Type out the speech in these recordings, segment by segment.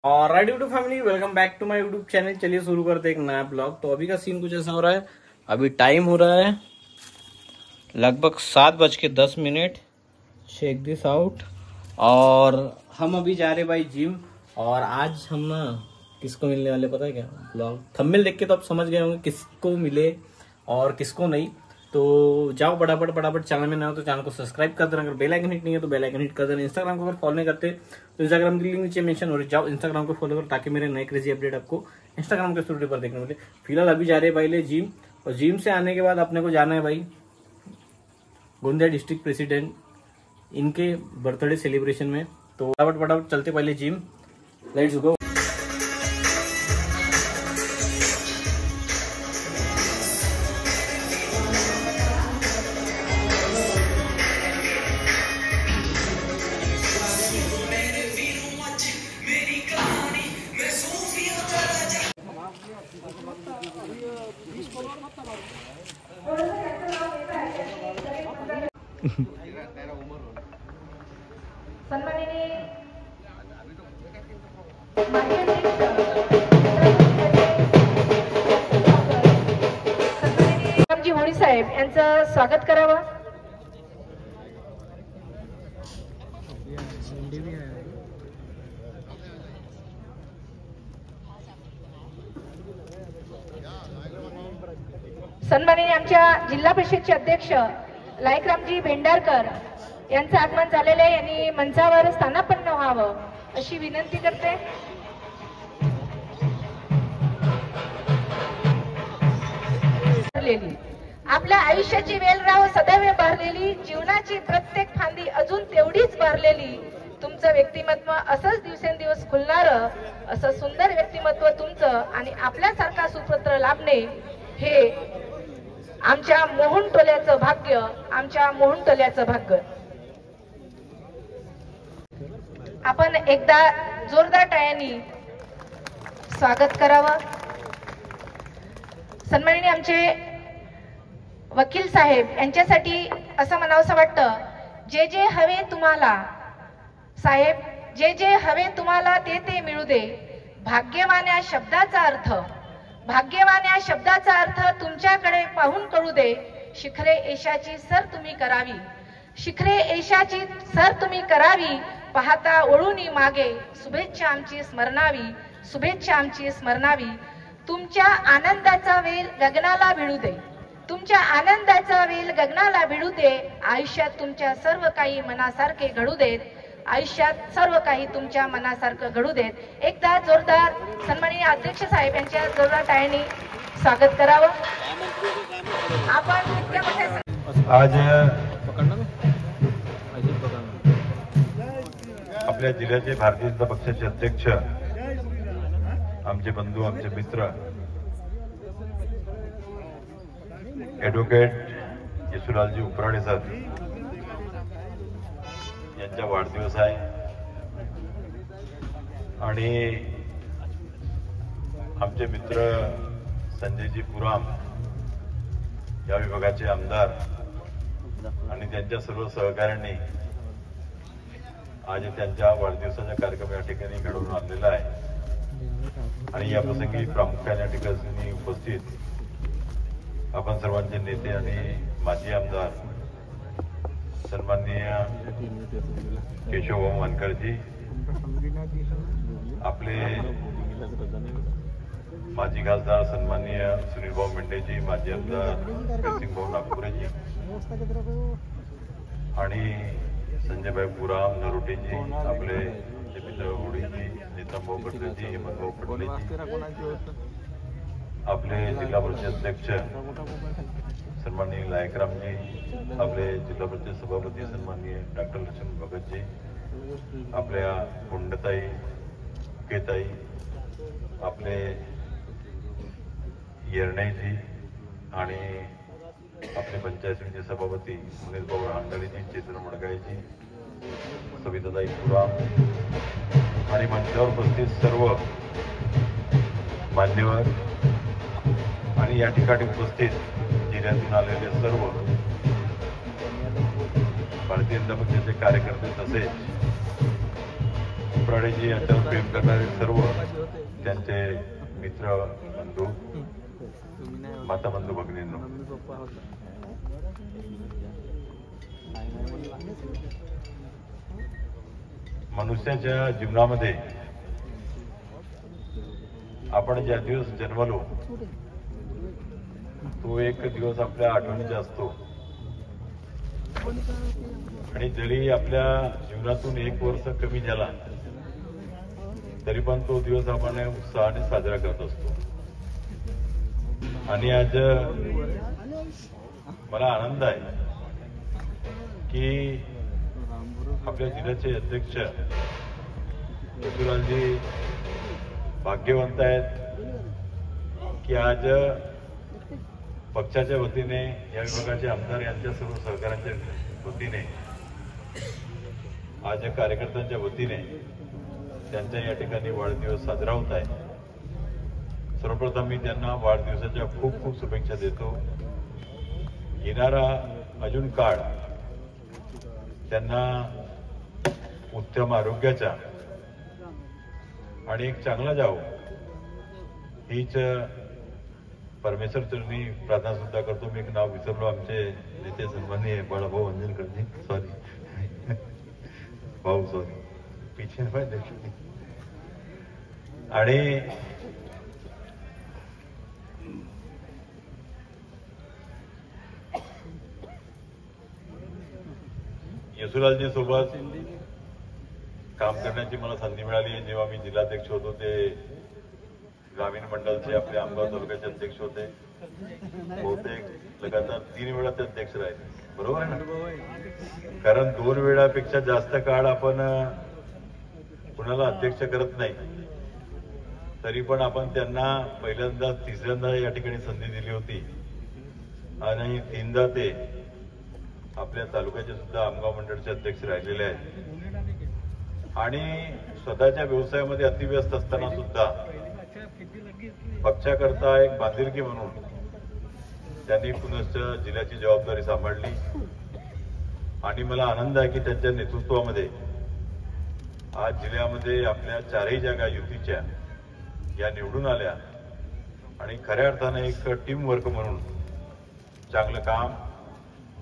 और right YouTube family, welcome back to my YouTube channel. चलिए शुरू करते हैं एक नया ब्लॉग। तो अभी का सीन कुछ ऐसा हो रहा है। अभी टाइम हो रहा है लगभग 7:10। चेक दिस आउट। और हम अभी जा रहे भाई जिम। और आज हम ना किसको मिलने वाले पता है क्या? ब्लॉग थंबनेल देख के तो आप समझ गए होंगे किसको मिले और किसको नहीं। तो जाओ फटाफट चैनल में ना हो तो चैनल को सब्सक्राइब कर देना। अगर बेल आइकन हिट नहीं है तो बेल आइकन हिट कर देना। इंस्टाग्राम को अगर फॉलो नहीं करते तो इंस्टाग्राम की लिंक नीचे मेंशन हो रही है, जाओ इंस्टाग्राम को फॉलो करो ताकि मेरे नए क्रेजी अपडेट आपको इंस्टाग्राम के स्टोरी पर देखने मिले। फिलहाल अभी जा रहे हैं भाई जिम। और जिम से आने के बाद अपने को जाना है भाई गोंदिया डिस्ट्रिक्ट प्रेसिडेंट इनके बर्थडे सेलिब्रेशन में। तो फटाफट चलते पहले gym. Let's go. Ramji Holi साहेब यांचं स्वागत करावं। सन्माननीय आमच्या जिल्हा परिषदचे अध्यक्ष लायकरामजी भेंडारकर यांचं आगमन झालेले, यांनी मंचावर स्थानापन्न व्हावं अशी विनंती करते। आपल्या आयुष्याची वेलराव सदैव भरलेली, जीवनाची प्रत्येक फांदी अजून तेवढीच भरलेली, तुमचं व्यक्तिमत्व असंच दिवसेंदिवस खुलणारं असं सुंदर व्यक्तिमत्व तुमचं आणि आपल्यासारखा सुपुत्र लाभणे हे आमच्या मोहन टोल्याचं भाग्य, आमच्या मोहन टोल्याचं भाग्य। आपण एकदा जोरदार टाळ्यांनी स्वागत करावं। सन्माननीय आमचे वकील साहेब यांच्यासाठी असं म्हणावंसं वाटतं, जे जे हवे तुम्हाला साहेब, जे जे हवे तुम्हाला ते ते मिळू दे। भाग्यवान या शब्दाचा अर्थ, भाग्यवान या शब्दाचा अर्थ तुमच्याकडे पाहून कळू दे। शिखरे यशाची सर तुम्ही करावी, शिखरे यशाची सर तुम्ही करावी। पाहता ओळूनी मागे शुभेच्छा आमची स्मरणावी, शुभेच्छा आमची स्मरणावी। तुमच्या आनंदाचा वेल गगनाला भिडू दे, तुमच्या आनंदाचा वेल गगनाला भिडू दे। आयुष्यात तुमच्या सर्व काही मनासारखे घडू देत, आयुष्यात सर्व काही तुमच्या मनासारखं घडू देत। एकदा जोरदार सन्माननीय अध्यक्ष साहेब यांच्या जोरदार टाळ्यांनी स्वागत करावं। आपण आज आपल्या जिल्ह्याचे भारतीय जनता पक्षाचे अध्यक्ष, आमचे बंधू, आमचे मित्र ॲडव्होकेट येशूलालजी उपराडे सर यांचा वाढदिवस आहे। आणि आमचे मित्र संजयजी पुराम या विभागाचे आमदार आणि त्यांच्या सर्व सहकाऱ्यांनी आज त्यांच्या वाढदिवसाचा कार्यक्रम या ठिकाणी घडवून आणलेला आहे। आणि या प्रसंगी प्रामुख्याने या ठिकाणी उपस्थित आपण सर्वांचे नेते आणि माजी आमदार सन्माननीय केशवभाऊ मानकरजी, आपले माजी खासदार सन्माननीय सुनीलभाऊ मेंढेजी, माजी आमदार प्रसिंगभाऊ नागपुरेजी आणि संजयभाई पुराम नरोटेजी, आपले मित्र होळीजी, नितमभाऊ पटलेजी, हेमंतभाऊ पटलेजी, आपले जिल्हा परिषद अध्यक्ष सन्माननीय लायकरामजी, आपले जिल्हा परिषद सभापती सन्माननीय डॉक्टर लक्ष्मण भगतजी, आपल्या कुंडताई, केताई, आपले येरणेजी आणि आपले पंचायत समितीचे सभापती सुनीलभाऊ रांगडीजी, चेतन मडगाईजी, सविताताई पुराम आणि मंचावर उपस्थित सर्व मान्यवर आणि या ठिकाणी उपस्थित जिल्ह्यातून आलेले सर्व भारतीय जनता पक्षाचे कार्यकर्ते तसेच कपराडेजी यांच्यावर प्रेम करणारे सर्व त्यांचे मित्र बंधू माता बंधू भगिनींनो, मनुष्याच्या जीवनामध्ये आपण ज्या दिवस जन्मलो तो एक दिवस आपल्या आठवणीचा असतो आणि जरी आपल्या जीवनातून एक वर्ष कमी झाला तरी पण तो दिवस आपण उत्साहाने साजरा करत असतो. आणि आज मला आनंद आहे की आपल्या जिल्ह्याचे अध्यक्ष यशूलालजी भाग्यवंत आहेत की आज पक्षाच्या वतीने या विभागाचे आमदार यांच्या सर्व सहकाऱ्यांच्या वतीने आज या कार्यकर्त्यांच्या वतीने त्यांच्या या ठिकाणी वाढदिवस साजरा होत आहे. सर्वप्रथम मी त्यांना वाढदिवसाच्या खूप खूप शुभेच्छा देतो. येणारा अजून काळ त्यांना उत्तम आरोग्याचा आणि एक चांगला जावो हीच परमेश्वर चरणी प्रार्थना सुद्धा करतो. मी एक नाव विसरलो, आमचे नेते सन्माननीय बाळाभाऊ अंजनकरजी, सॉरी भाऊ, सॉरी पिछे आणि यशूलालजी सोबत काम करण्याची मला संधी मिळाली आहे. जेव्हा मी जिल्हाध्यक्ष होतो ते ग्रामीण मंडलचे आपले आमगाव तालुक्याचे अध्यक्ष होते. बहुतेक लगातार 3 वेळा ते अध्यक्ष राहिले, बरोबर आहे ना? कारण 2 वेळापेक्षा जास्त काळ आपण कुणाला अध्यक्ष करत नाही. तरी पण आपण त्यांना पहिल्यांदा 3ऱ्यांदा या ठिकाणी संधी दिली होती आणि 3दा ते आपल्या तालुक्याचे सुद्धा आमगाव मंडळाचे अध्यक्ष राहिलेले आहेत. आणि स्वतःच्या व्यवसायामध्ये अतिव्यस्त असताना सुद्धा पक्षाकरता एक बांधिलकी म्हणून त्यांनी पुनश्च जिल्ह्याची जबाबदारी सांभाळली. आणि मला आनंद आहे की त्यांच्या नेतृत्वामध्ये आज जिल्ह्यामध्ये आपल्या 4ही जागा युतीच्या या निवडून आल्या आणि खऱ्या अर्थाने एक टीम वर्क म्हणून चांगलं काम,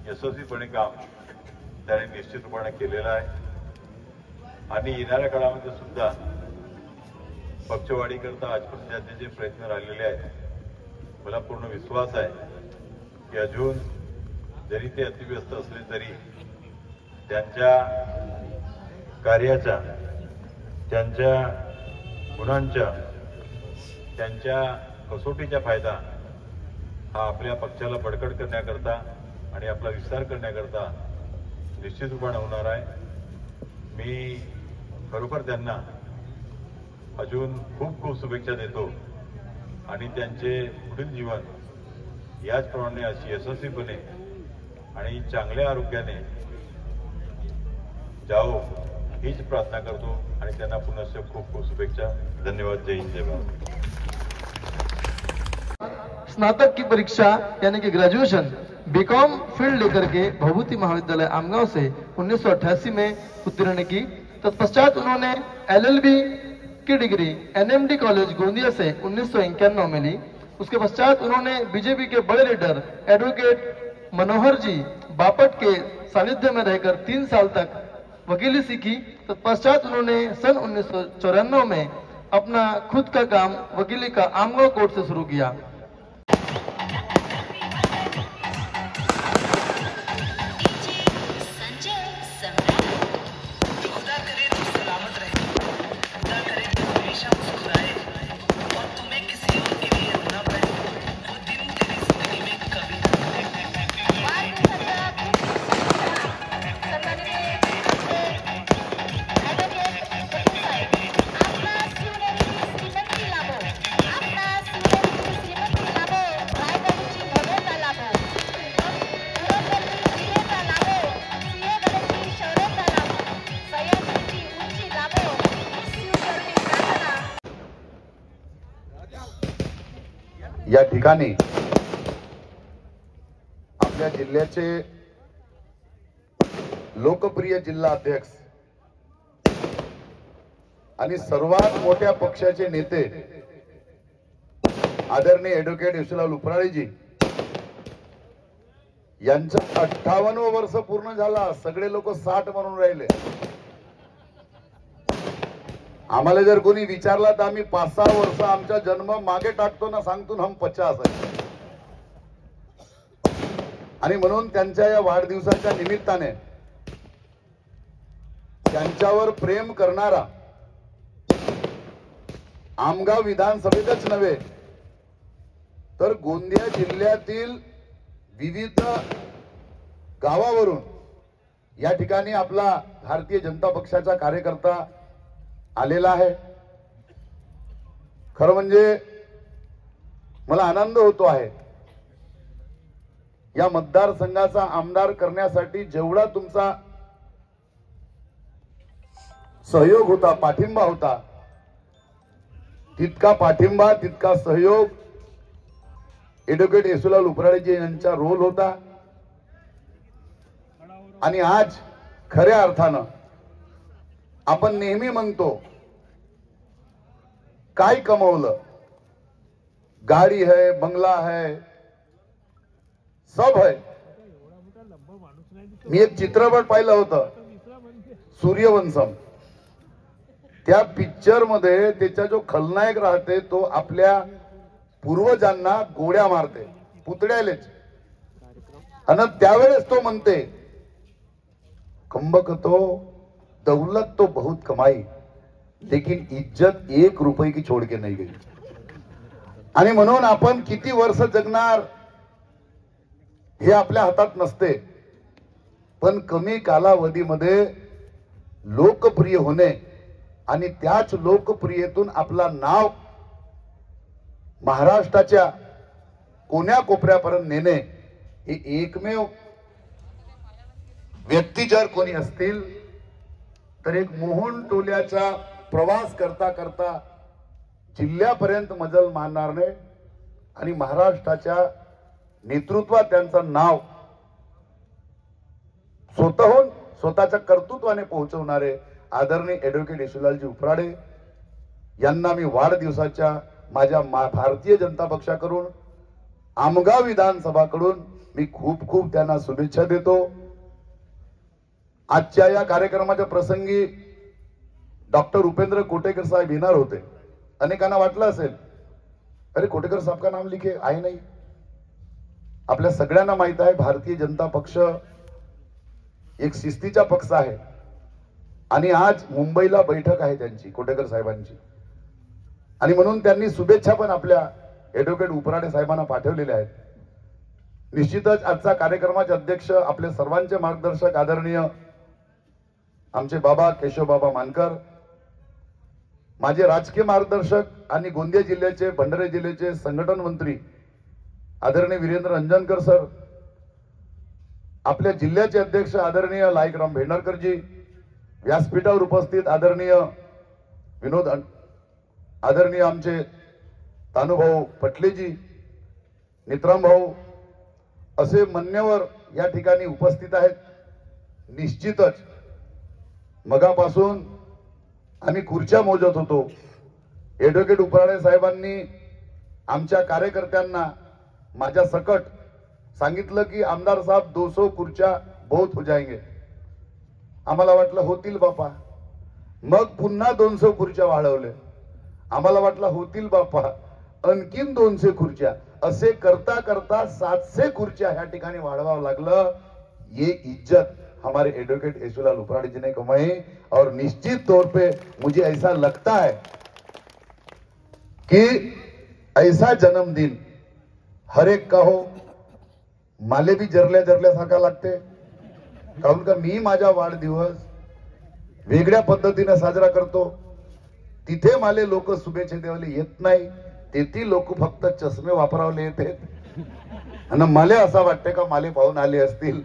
यशस्वीपणे काम त्याने निश्चितपणे केलेलं आहे. आणि येणाऱ्या काळामध्ये सुद्धा पक्षवाढीकरता आजपर्यंत जे प्रयत्न राहिलेले आहेत, मला पूर्ण विश्वास आहे की अजून जरी ते अतिव्यस्त असले तरी त्यांच्या कार्याचा, त्यांच्या गुणांच्या, त्यांच्या कसोटीचा फायदा हा आपल्या पक्षाला बळकट करण्याकरता आणि आपला विस्तार करण्याकरता निश्चित रूपाने होणार आहे. मी खरोखर त्यांना अजून खूप खूप शुभेच्छा देतो आणि त्यांचे पुढील जीवन याचप्रमाणे अशी यशस्वीपणे आणि चांगल्या आरोग्याने जाओ हीच प्रार्थना करतो आणि त्यांना पुनश्च खूप खूप शुभेच्छा. धन्यवाद. जय हिंद, जय भारत. स्नातक की परीक्षा यानी कि ग्रेजुएशन बीकॉम फील्ड लेकर के भभूति महाविद्यालय आमगांव से 1988 में उत्तीर्ण की. तत्पश्चात उन्होंने LLB की डिग्री NMD कॉलेज गोंदिया से 1991 में ली. उसके पश्चात उन्होंने बीजेपी के बड़े लीडर एडवोकेट मनोहर जी बापट के सानिध्य में रहकर 3 साल तक वकीली सीखी. तत्पश्चात उन्होंने सन 1994 में अपना खुद का काम वकीली का आमगांव कोर्ट से शुरू किया. या ठिकाणी आपल्या जिल्ह्याचे लोकप्रिय जिल्हा अध्यक्ष आणि सर्वात मोठ्या पक्षाचे नेते आदरणीय ॲडव्होकेट यशवंतराव उपराळेजी यांचं 58 वर्ष पूर्ण झाला. सगळे लोक 60 म्हणून राहिले. आम्हाला जर कोणी विचारला तर आम्ही 5-6 वर्ष आमचा जन्म मागे टाकतो ना, सांगतो हम 50 आहे. आणि म्हणून त्यांच्या या वाढदिवसाच्या निमित्ताने त्यांच्यावर प्रेम करणारा आमगाव विधानसभेतच नव्हे तर गोंदिया जिल्ह्यातील विविध गावावरून या ठिकाणी आपला भारतीय जनता पक्षाचा कार्यकर्ता आलेला आहे. खरं म्हणजे मला आनंद होतो आहे. या मतदारसंघाचा आमदार करण्यासाठी जेवढा तुमचा सहयोग होता, पाठिंबा होता, तितका पाठिंबा, तितका सहयोग ॲडव्होकेट यशवंतराव उपराळेजी यांचा रोल होता. आणि आज खऱ्या अर्थानं आपण नेहमी म्हणतो काय कमवलं, गाडी है, बंगला है, सब है. मी एक चित्रपट पाहिलं होतं सूर्यवंशम. त्या पिक्चर मध्ये त्याचा जो खलनायक राहते तो आपल्या पूर्वजांना गोळ्या मारते, पुतळ्यालेच. आणि त्यावेळेस तो म्हणते कम्बक तो दौलत तो बहुत कमाई लेकिन इज्जत 1 रुपये की छोड़ के नहीं गई. आणि म्हणून आपण किती वर्ष जगणार हे आपल्या हातात नसते, पण कमी कालावधीमध्ये लोकप्रिय होणे आणि त्याच लोकप्रियतेतून आपला नाव महाराष्ट्राच्या कोण्या कोपऱ्यापर्यंत नेणे हे एकमेव व्यक्ती जर कोणी असतील तर एक मोहन टोल्याचा प्रवास करता करता जिल्ह्यापर्यंत मजल मारणारे आणि महाराष्ट्राच्या नेतृत्वात त्यांचं नाव स्वतःहून स्वतःच्या कर्तृत्वाने पोहोचवणारे आदरणीय ॲडव्होकेट यशवंतरावजी उपराळे यांना मी वाढदिवसाच्या माझ्या भारतीय जनता पक्षाकडून, आमगाव विधानसभाकडून मी खूप खूप त्यांना शुभेच्छा देतो. आजच्या या कार्यक्रमाच्या प्रसंगी डॉक्टर उपेंद्र कोटेकर साहेब येणार होते. अनेकांना वाटलं असेल अरे कोटेकर साहब का नाम लिखे, आहे नाही. आपल्या सगळ्यांना माहित आहे भारतीय जनता पक्ष एक शिस्तीचा पक्ष आहे आणि आज मुंबईला बैठक आहे त्यांची, कोटेकर साहेबांची. आणि म्हणून त्यांनी शुभेच्छा पण आपल्या ॲडव्होकेट उपराळे साहेबांना पाठवलेल्या आहेत. निश्चितच आजचा कार्यक्रमाचे अध्यक्ष आपले सर्वांचे मार्गदर्शक आदरणीय आमचे बाबा केशवबाबा मानकर, माझे राजकीय मार्गदर्शक आणि गोंदिया जिल्ह्याचे, भंडारा जिल्ह्याचे संघटन मंत्री आदरणीय वीरेंद्र रंजनकर सर, आपल्या जिल्ह्याचे अध्यक्ष आदरणीय लायकराम भेंडारकरजी, व्यासपीठावर उपस्थित आदरणीय विनोद, आदरणीय आमचे तानुभाऊ पटलेजी, नित्राम भाऊ, असे मान्यवर या ठिकाणी उपस्थित आहेत. निश्चितच मगापासून आम्ही खुर्च्या मोजत होतो. ॲडव्होकेट उपराळे साहेबांनी आमच्या कार्यकर्त्यांना माझ्या सकट सांगितलं की आमदार साहेब 200 खुर्च्या बहुत हो जाएंगे. आम्हाला वाटलं होतील बापा. मग पुन्हा 200 खुर्च्या वाढवले. आम्हाला वाटलं होतील बापा, आणखीन 200 खुर्च्या. असे करता करता 700 खुर्च्या ह्या ठिकाणी वाढवावं लागलं. ये इज्जत हमारे एडवोकेट यशवंतराव उपराळे जी ने कमाई और निश्चित तौर पे मुझे ऐसा लगता है कि ऐसा जन्मदिन हर एक का हो. माले भी जरल्या जरल्यासारखा लागते, कारण का मी माझा वाढदिवस वेगळ्या पद्धतीने साजरा करतो. तिथे माले लोक शुभेच्छा द्यायला येत नाही, तेथील लोक फक्त चष्मे वापरावले येतात. आणि मला असं वाटतं का माले पाहून आले असतील.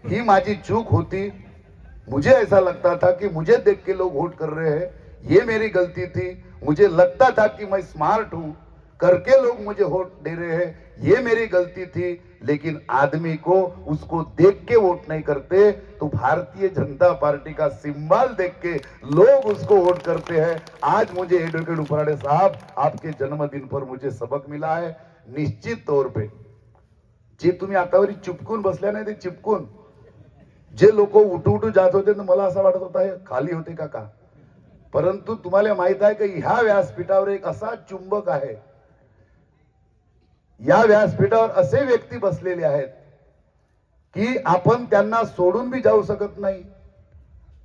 ही माझी चूक होती. मुझे ऐसा लगता था कि मुझे देख के लोग वोट कर रहे हैं, ये मेरी गलती थी. मुझे लगता था कि मैं स्मार्ट हूं, करके लोग मुझे वोट दे रहे हैं, ये मेरी गलती थी. लेकिन आदमी को उसको देख के वोट नहीं करते, तो भारतीय जनता पार्टी का सिंबल देख के लोग उसको वोट करते हैं। आज मुझे एडवोकेट उपराड़े साहब आपके जन्मदिन पर मुझे सबक मिला है। निश्चित तौर पे जे तुम्ही आतावरी चिपकून बसल्या नाही, ते चिपकून जे लोक उठू जात होते, मला असं वाटत होता हे खाली होते का, परंतु तुम्हाला माहित आहे की ह्या व्यासपीठावर एक असा चुंबक आहे, या व्यासपीठावर असे व्यक्ती बसलेले आहेत की आपण त्यांना सोडून भी जाऊ शकत नाही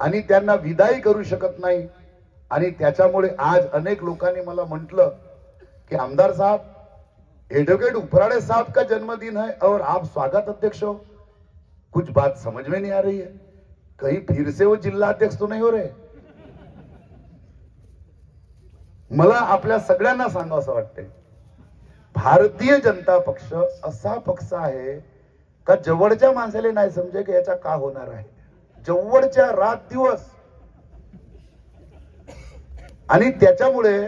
आणि त्यांना विदाई करू शकत नाही। आणि त्याच्यामुळे आज अनेक लोकांनी मला म्हटलं की आमदार साहब, एडवोकेट उपराड़े साहब का जन्मदिन है और आप स्वागत अध्यक्ष हो, कुछ बात समझ में नहीं आ रही है, कहीं फिर से वो जिल्हा अध्यक्ष तो नहीं हो रहे। मला आपल्या सगळ्यांना सांगावं वाटतंय, भारतीय जनता पक्ष असा पक्ष आहे का जवळच्या माणसाला नाही समजे की याचा का होणार आहे, जवळच्या रात दिवस। आणि त्याच्यामुळे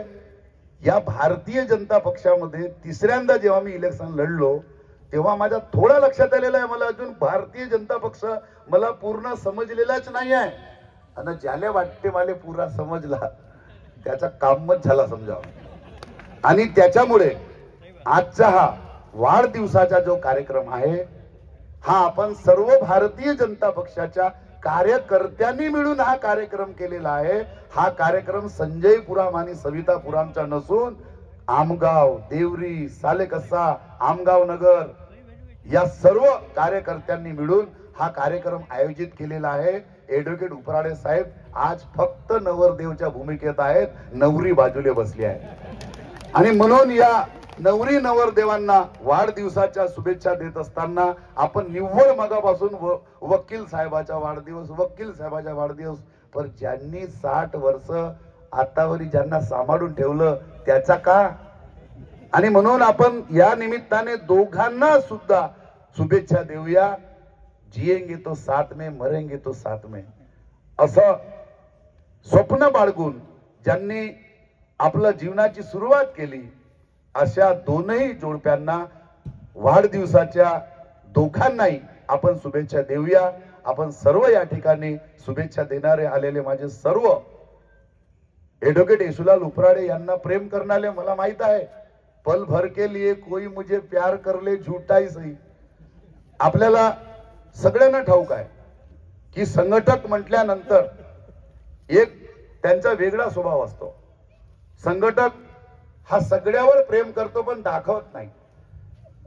या भारतीय जनता पक्षामध्ये तिसऱ्यांदा जेव्हा मी इलेक्शन लढलो तेव्हा माझ्या थोडा लक्षात आलेलं आहे, मला अजून भारतीय जनता पक्ष मला पूर्ण समजलेलाच नाही आहे। आणि ज्याला वाटते मला पुरा समजला त्याचा कामच झाला समजावं। आणि त्याच्यामुळे आजचा हा वाढदिवसाचा जो कार्यक्रम आहे हा आपण सर्व भारतीय जनता पक्षाच्या कार्यकर्त्यांनी मिळून हा कार्यक्रम केलेला आहे। हा कार्यक्रम संजय पुराम आणि सविता पुरामचा नसून आमगाव, देवरी, सालेकसा, आमगाव नगर या सर्व कार्यकर्त्यांनी मिळून हा कार्यक्रम आयोजित केलेला आहे। एडवोकेट उपराड़े साहेब आज फक्त नवरदेवच्या भूमिकेत आहेत, नवरी बाजूले बसली आहे। आणि म्हणून या नवरी नवरदेवांना वाढदिवसाच्या शुभेच्छा देत असताना आपण निव्वळ मगापासून वकील साहेबाचा वाढदिवस पर ज्यांनी 60 वर्ष आतावरी ज्यांना सांभाळून ठेवलं त्याचा का। आणि म्हणून आपण या निमित्ताने दोघांना सुद्धा शुभेच्छा देऊया। जिएंगे तो साथ में, मरेंगे तो साथ में असं स्वप्न बाळगून ज्यांनी आपल्या जीवनाची सुरुवात केली अशा दोनही जोडप्यांना वाढदिवसाच्या दोघांनाही आपण शुभेच्छा देऊया। आपण सर्व या ठिकाणी शुभेच्छा देणारे आलेले माझे सर्व एडवोकेट येशूलाल उपराड़े यांना प्रेम करणारे मला माहित आहे, पल भर के लिए कोई मुझे प्यार कर ले झूठा ही सही। आपल्याला सगळ्यांना ठाऊक आहे की संघटक म्हटल्यानंतर एक त्यांचा वेगळा स्वभाव असतो। संघटक हा सगळ्यावर प्रेम करतो पण दाखवत नाही।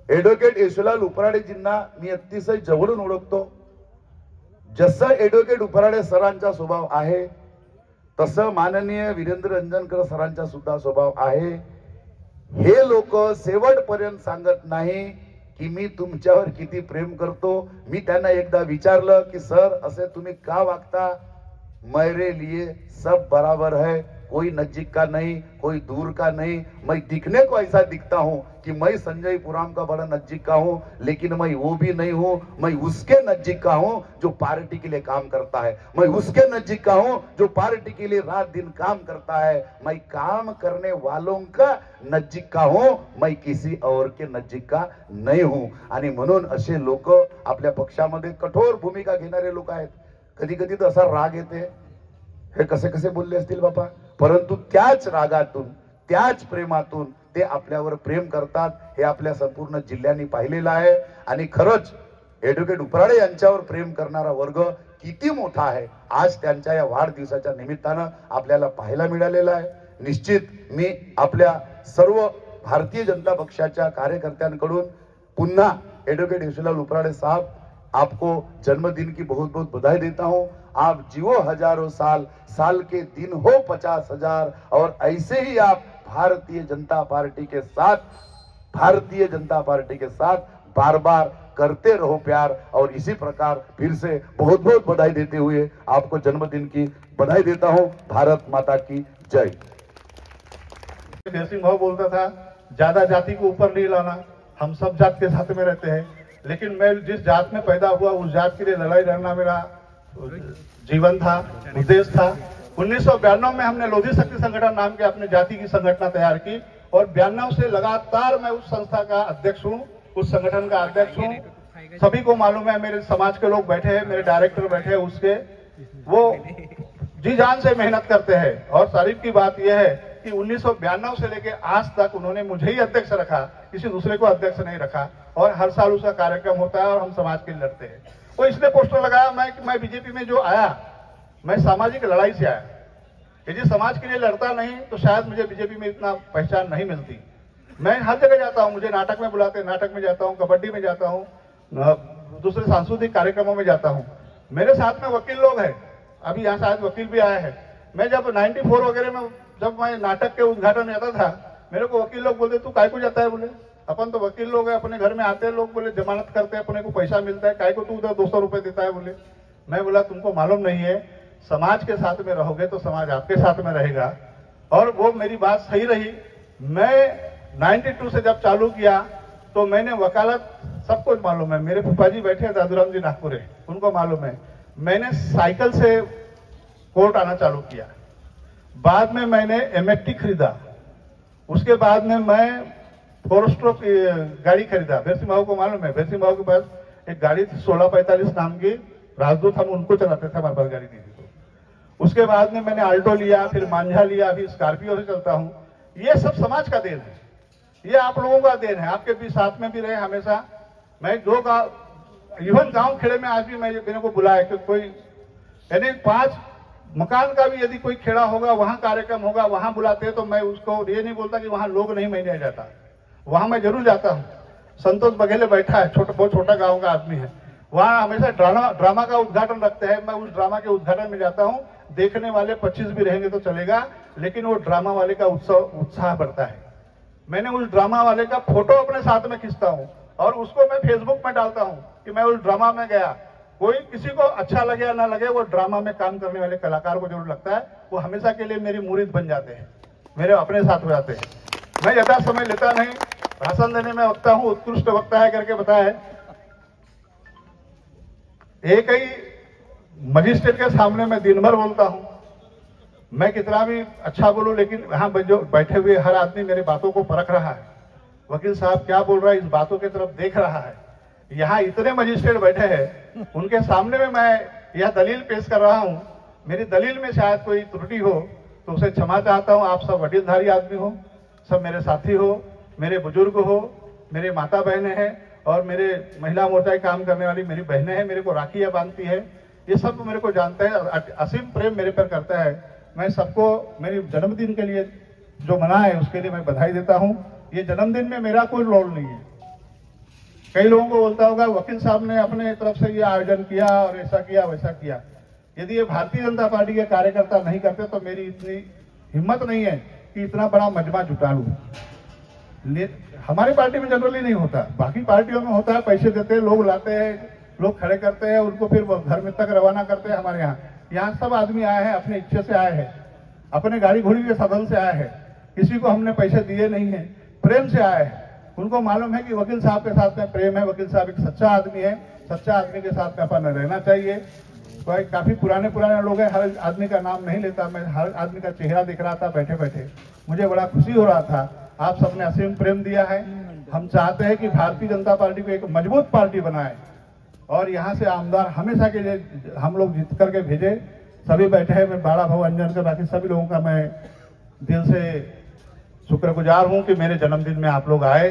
एडवोकेट येशूलाल उपराड़ेजींना मी अतिशय जवळून ओळखतो। जसं एडवोकेट उपराड़े सरांचा स्वभाव आहे तसं माननीय वीरेंद्र रंजनकर सरांचा सुद्धा स्वभाव आहे। हे लोक शेवटपर्यंत सांगत नाही की मी तुमच्यावर किती प्रेम करतो। मी त्यांना एकदा विचारलं की सर असे तुम्ही का वागता, मेरे लिए सब बराबर है, कोई नजदीक का नहीं, कोई दूर का नहीं, मैं दिखने को ऐसा दिखता हूं कि मैं संजय पुराम का बड़ा नजदीक का हूं, लेकिन मैं वो भी नहीं हूं, मैं उसके नजदीक का हूं जो पार्टी के लिए काम करता है, मैं उसके नजदीक का हूं जो पार्टी के लिए रात दिन काम करता है, मैं काम करने वालों का नजदीक का हूं, मैं किसी और के नजदीक का नहीं हूं। आणि म्हणून असे लोक आपल्या पक्षामध्ये कठोर भूमिका घेणारे लोक आहेत। कधी कधी तर असा राग येते, हे कसे कसे बोलले असतील बापा, परंतु त्याच रागातून त्याच प्रेमातून ते आपल्यावर प्रेम करतात। हे आपल्या संपूर्ण जिल्ह्यांनी पाहिलेलं आहे। आणि खरंच एडवोकेट उपराड़े यांच्यावर प्रेम करणारा वर्ग किती मोठा आहे आज त्यांच्या या वाढदिवसाच्या निमित्तानं आपल्याला पाहायला मिळालेला आहे। निश्चित मी आपल्या सर्व भारतीय जनता पक्षाच्या कार्यकर्त्यांकडून पुन्हा एडवोकेट येशूलाल उपराड़े साहब आपको जन्मदिन की बहुत बहुत बधाई देता हूं। आप जियो हजारों साल, साल के दिन हो 50,000 और ऐसे ही आप भारतीय जनता पार्टी के साथ बार बार करते रहो प्यार। और इसी प्रकार फिर से बहुत बहुत बधाई देते हुए आपको जन्मदिन की बधाई देता हूं। भारत माता की जय। सिंह भाव बोलता था ज्यादा जाति को ऊपर नहीं लाना, हम सब जात के साथ में रहते हैं, लेकिन मैं जिस जात में पैदा हुआ उस जात के लिए लड़ाई लड़ना मेरा जीवन था, उद्देश्य था। 1992 में हमने लोधी शक्ति संगठन नाम के अपने जाति की संगठन तैयार की और 92 से लगातार मैं उस संस्था का अध्यक्ष हूं। उस संगठन का अध्यक्ष हूँ। सभी को मालूम है, मेरे समाज के लोग बैठे हैं, मेरे डायरेक्टर बैठे हैं, उसके वो जी जान से मेहनत करते हैं। और तारीफ की बात यह है कि 1992 से लेकर आज तक उन्होंने मुझे ही अध्यक्ष रखा, किसी दूसरे को अध्यक्ष नहीं रखा। और हर साल उसका कार्यक्रम होता है और हम समाज के लिए लड़ते हैं। वो इसलिए पोस्टर लगाया मैं बीजेपी में जो आया, मैं सामाजिक लड़ाई से आया। यदि समाज के लिए लड़ता नहीं तो शायद मुझे बीजेपी में इतना पहचान नहीं मिलती। मैं हर जगह जाता हूँ, मुझे नाटक में बुलाते हैं, नाटक में जाता हूँ, कबड्डी में जाता हूँ, दूसरे सांस्कृतिक कार्यक्रमों में जाता हूँ। मेरे साथ में वकील लोग हैं, अभी यहाँ शायद वकील भी आए हैं। मैं जब 94 वगैरह में जब मैं नाटक के उद्घाटन में जाता था, मेरे को वकील लोग बोलते तू काय को जाता है, बोले अपन तो वकील लोग हैं, अपने घर में आते हैं लोग, बोले जमानत करते हैं, अपने को पैसा मिलता है, काय को तू उधर 200 रुपए देता है, बोले। मैं बोला तुमको मालूम नहीं है, समाज के साथ में रहोगे तो समाज आपके साथ में रहेगा। और वो मेरी बात सही रही। मैं 92 से जब चालू किया तो मैंने वकालत, सबको मालूम है, मेरे फूफा जी बैठे हैं दादूराम जी नागपुरे, उनको मालूम है, मैंने साइकिल से कोर्ट आना चालू किया। बाद में मैंने MHT खरीदा, उसके बाद में मैं 4 स्ट्रोक गाड़ी खरीदा। भैरसी माहू को मालूम है, भैरसी माहू के पास एक गाड़ी थी 1645 नाम की राजदूत, हम उनको चलाते थे, हमारे पास गाड़ी नहीं थी। तो उसके बाद में मैंने आल्टो लिया, फिर मांझा लिया, अभी स्कॉर्पियो से चलता हूँ। ये सब समाज का देन है, ये आप लोगों का देन है, आपके भी साथ में भी रहे हमेशा। मैं जो इवन गांव खेड़े में आज भी मेरे को बुलाया कि कोई यानी 5 मकान का भी यदि कोई खेड़ा होगा, वहां कार्यक्रम होगा, वहां बुलाते हैं, तो मैं उसको ये नहीं बोलता कि वहां लोग नहीं, मैं नहीं जाता, वहां मैं जरूर जाता हूँ। संतोष बघेले बैठा है, बहुत छोटा गांव का आदमी है, वहां हमेशा ड्रामा का उद्घाटन रखते हैं, मैं उस ड्रामा के उद्घाटन में जाता हूँ। देखने वाले 25 भी रहेंगे तो चलेगा, लेकिन वो ड्रामा वाले का उत्साह बढ़ता है। मैंने उस ड्रामा वाले का फोटो अपने साथ में खींचता हूँ और उसको मैं फेसबुक में डालता हूँ कि मैं उस ड्रामा में गया। कोई किसी को अच्छा लगे या ना लगे, वो ड्रामा में काम करने वाले कलाकार को जरूर लगता है, वो हमेशा के लिए मेरी मुरीद बन जाते हैं, मेरे अपने साथ हो जाते हैं। मैं ज्यादा समय लेता नहीं, भाषण देने में वक्ता हूँ, उत्कृष्ट वक्ता है करके बताया। एक ही मजिस्ट्रेट के सामने मैं दिन भर बोलता हूँ, मैं कितना भी अच्छा बोलूं, लेकिन यहाँ जो बैठे हुए हर आदमी मेरी बातों को परख रहा है। वकील साहब क्या बोल रहा है, इस बातों की तरफ देख रहा है। यहाँ इतने मजिस्ट्रेट बैठे हैं, उनके सामने में मैं यह दलील पेश कर रहा हूँ। मेरी दलील में शायद कोई त्रुटि हो तो उसे क्षमा चाहता हूँ। आप सब वडीलधारी आदमी हो, सब मेरे साथी हो, मेरे बुजुर्ग हो, मेरे माता बहनें हैं, और मेरे महिला मोर्चा काम करने वाली मेरी बहनें हैं, मेरे को राखियां बांधती है, ये सब मेरे को जानते हैं, असीम प्रेम मेरे पर करता है। मैं सबको मेरे जन्मदिन के लिए जो मना है उसके लिए मैं बधाई देता हूँ। ये जन्मदिन में मेरा कोई रोल नहीं है। कई लोगों को बोलता होगा वकील साहब ने अपने तरफ से ये आयोजन किया और ऐसा किया वैसा किया। यदि ये भारतीय जनता पार्टी के कार्यकर्ता नहीं करते तो मेरी इतनी हिम्मत नहीं है कि इतना बड़ा मजमा जुटा लूं। हमारी पार्टी में जनरली नहीं होता, बाकी पार्टियों में होता है, पैसे देते हैं, लोग लाते हैं, लोग खड़े करते हैं, उनको फिर घर में तक रवाना करते हैं। हमारे यहाँ सब आदमी आए हैं, अपने इच्छे से आए हैं, अपने गाड़ी घोड़ी के साधन से आए हैं, किसी को हमने पैसे दिए नहीं है, प्रेम से आए हैं। उनको मालूम है कि वकील साहब के साथ में प्रेम है, वकील साहब एक सच्चा आदमी है, सच्चा आदमी के साथ में अपन रहना चाहिए। तो काफी पुराने लोग हैं, हर आदमी का नाम नहीं लेता, मैं हर आदमी का चेहरा दिख रहा था बैठे बैठे, मुझे बड़ा खुशी हो रहा था। आप सबने असीम प्रेम दिया है। हम चाहते हैं कि भारतीय जनता पार्टी को एक मजबूत पार्टी बनाए और यहाँ से आमदार हमेशा के लिए हम लोग जीत करके भेजे। सभी बैठे हैं, मैं बाड़ा भाऊ अंजन के बाकी सभी लोगों का मैं दिल से शुक्रगुजार हूं कि मेरे जन्मदिन में आप लोग आए,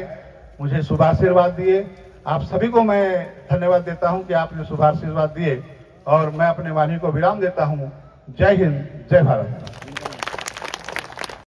मुझे शुभ आशीर्वाद दिए। आप सभी को मैं धन्यवाद देता हूं कि आपने शुभ आशीर्वाद दिए, और मैं अपने वाणी को विराम देता हूं। जय हिंद, जय भारत।